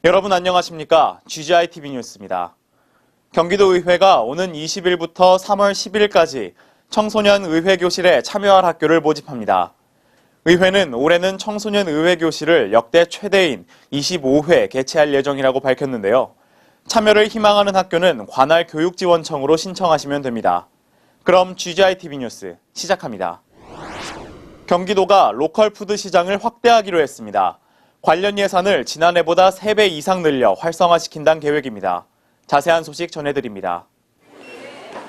여러분 안녕하십니까? GGI-TV 뉴스입니다. 경기도의회가 오는 20일부터 3월 10일까지 청소년 의회교실에 참여할 학교를 모집합니다. 의회는 올해는 청소년 의회교실을 역대 최대인 25회 개최할 예정이라고 밝혔는데요. 참여를 희망하는 학교는 관할 교육지원청으로 신청하시면 됩니다. 그럼 GGI-TV 뉴스 시작합니다. 경기도가 로컬 푸드 시장을 확대하기로 했습니다. 관련 예산을 지난해보다 3배 이상 늘려 활성화시킨다는 계획입니다. 자세한 소식 전해드립니다.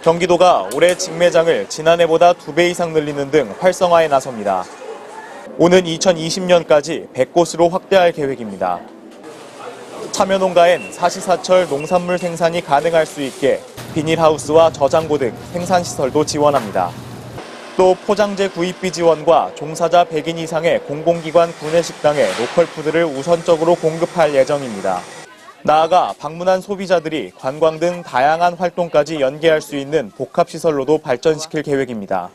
경기도가 올해 직매장을 지난해보다 2배 이상 늘리는 등 활성화에 나섭니다. 오는 2020년까지 100곳으로 확대할 계획입니다. 참여농가엔 사시사철 농산물 생산이 가능할 수 있게 비닐하우스와 저장고 등 생산시설도 지원합니다. 또 포장재 구입비 지원과 종사자 100인 이상의 공공기관 구내식당에 로컬푸드를 우선적으로 공급할 예정입니다. 나아가 방문한 소비자들이 관광 등 다양한 활동까지 연계할 수 있는 복합시설로도 발전시킬 계획입니다.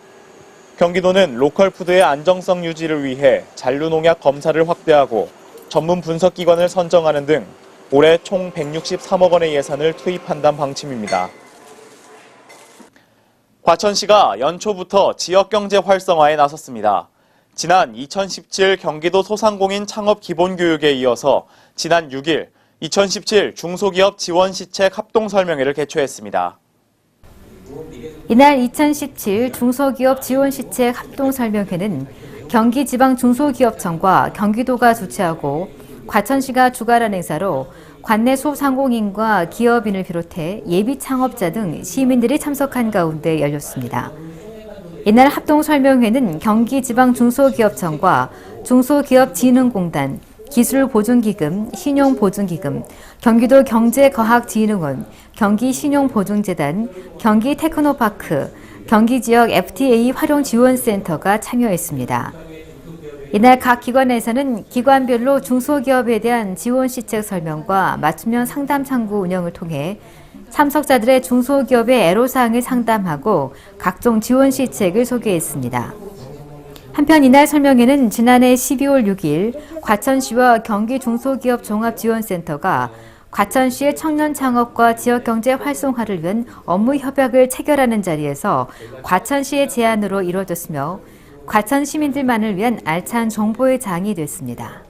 경기도는 로컬푸드의 안정성 유지를 위해 잔류농약 검사를 확대하고 전문 분석기관을 선정하는 등 올해 총 163억 원의 예산을 투입한다는 방침입니다. 과천시가 연초부터 지역경제 활성화에 나섰습니다. 지난 2017 경기도 소상공인 창업 기본교육에 이어서 지난 6일 2017 중소기업 지원시책 합동설명회를 개최했습니다. 이날 2017 중소기업 지원시책 합동설명회는 경기지방중소기업청과 경기도가 주최하고 과천시가 주관한 행사로 관내 소상공인과 기업인을 비롯해 예비 창업자 등 시민들이 참석한 가운데 열렸습니다. 이날 합동설명회는 경기지방중소기업청과 중소기업진흥공단, 기술보증기금, 신용보증기금, 경기도 경제과학진흥원, 경기신용보증재단, 경기테크노파크, 경기지역 FTA 활용지원센터가 참여했습니다. 이날 각 기관에서는 기관별로 중소기업에 대한 지원시책 설명과 맞춤형 상담 창구 운영을 통해 참석자들의 중소기업의 애로사항을 상담하고 각종 지원시책을 소개했습니다. 한편 이날 설명회는 지난해 12월 6일 과천시와 경기중소기업종합지원센터가 과천시의 청년 창업과 지역경제 활성화를 위한 업무 협약을 체결하는 자리에서 과천시의 제안으로 이루어졌으며 과천 시민들만을 위한 알찬 정보의 장이 됐습니다.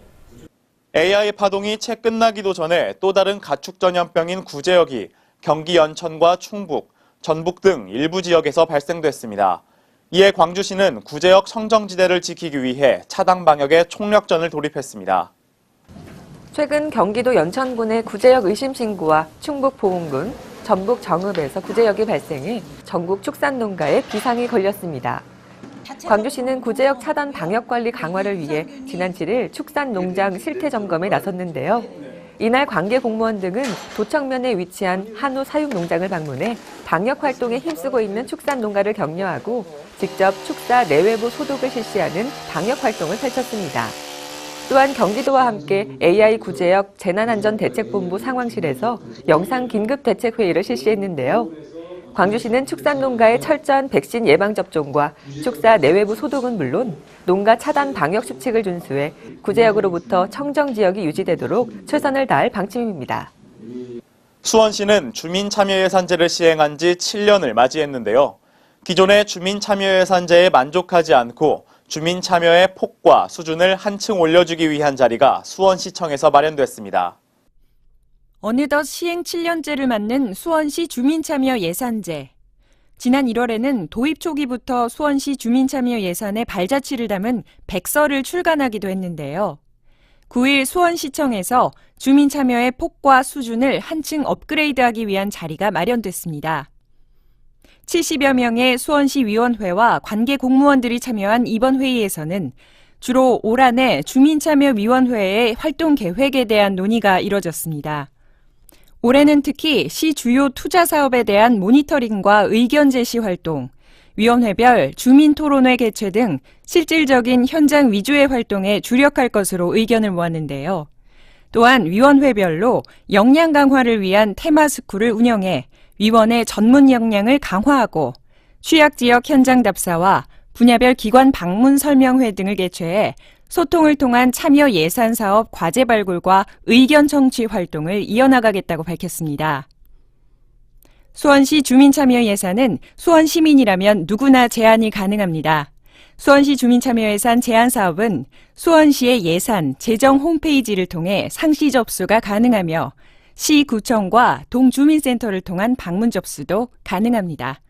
AI 파동이 채 끝나기도 전에 또 다른 가축 전염병인 구제역이 경기 연천과 충북, 전북 등 일부 지역에서 발생됐습니다. 이에 광주시는 구제역 청정지대를 지키기 위해 차단 방역에 총력전을 돌입했습니다. 최근 경기도 연천군의 구제역 의심 신고와 충북 보은군, 전북 정읍에서 구제역이 발생해 전국 축산농가에 비상이 걸렸습니다. 광주시는 구제역 차단 방역관리 강화를 위해 지난 7일 축산농장 실태 점검에 나섰는데요. 이날 관계 공무원 등은 도청면에 위치한 한우 사육농장을 방문해 방역 활동에 힘쓰고 있는 축산농가를 격려하고 직접 축사 내외부 소독을 실시하는 방역 활동을 펼쳤습니다. 또한 경기도와 함께 AI 구제역 재난안전대책본부 상황실에서 영상 긴급대책회의를 실시했는데요. 광주시는 축산농가의 철저한 백신 예방접종과 축사 내외부 소독은 물론 농가 차단 방역 수칙을 준수해 구제역으로부터 청정지역이 유지되도록 최선을 다할 방침입니다. 수원시는 주민참여예산제를 시행한 지 7년을 맞이했는데요. 기존의 주민참여예산제에 만족하지 않고 주민참여의 폭과 수준을 한층 올려주기 위한 자리가 수원시청에서 마련됐습니다. 어느덧 시행 7년째를 맞는 수원시 주민참여 예산제. 지난 1월에는 도입 초기부터 수원시 주민참여 예산의 발자취를 담은 백서를 출간하기도 했는데요. 9일 수원시청에서 주민참여의 폭과 수준을 한층 업그레이드하기 위한 자리가 마련됐습니다. 70여 명의 수원시 위원회와 관계 공무원들이 참여한 이번 회의에서는 주로 올 한해 주민참여위원회의 활동 계획에 대한 논의가 이뤄졌습니다. 올해는 특히 시 주요 투자 사업에 대한 모니터링과 의견 제시 활동, 위원회별 주민토론회 개최 등 실질적인 현장 위주의 활동에 주력할 것으로 의견을 모았는데요. 또한 위원회별로 역량 강화를 위한 테마스쿨을 운영해 위원의 전문 역량을 강화하고 취약지역 현장 답사와 분야별 기관 방문 설명회 등을 개최해 소통을 통한 참여 예산 사업 과제 발굴과 의견 청취 활동을 이어나가겠다고 밝혔습니다. 수원시 주민참여 예산은 수원 시민이라면 누구나 제안이 가능합니다. 수원시 주민참여예산 제안 사업은 수원시의 예산, 재정 홈페이지를 통해 상시 접수가 가능하며 시 구청과 동주민센터를 통한 방문 접수도 가능합니다.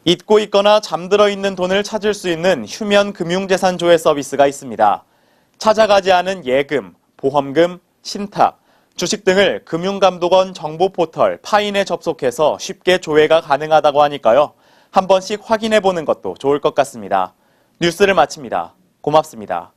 잊고 있거나 잠들어 있는 돈을 찾을 수 있는 휴면 금융재산 조회 서비스가 있습니다. 찾아가지 않은 예금, 보험금, 신탁, 주식 등을 금융감독원 정보 포털 파인에 접속해서 쉽게 조회가 가능하다고 하니까요. 한 번씩 확인해 보는 것도 좋을 것 같습니다. 뉴스를 마칩니다. 고맙습니다.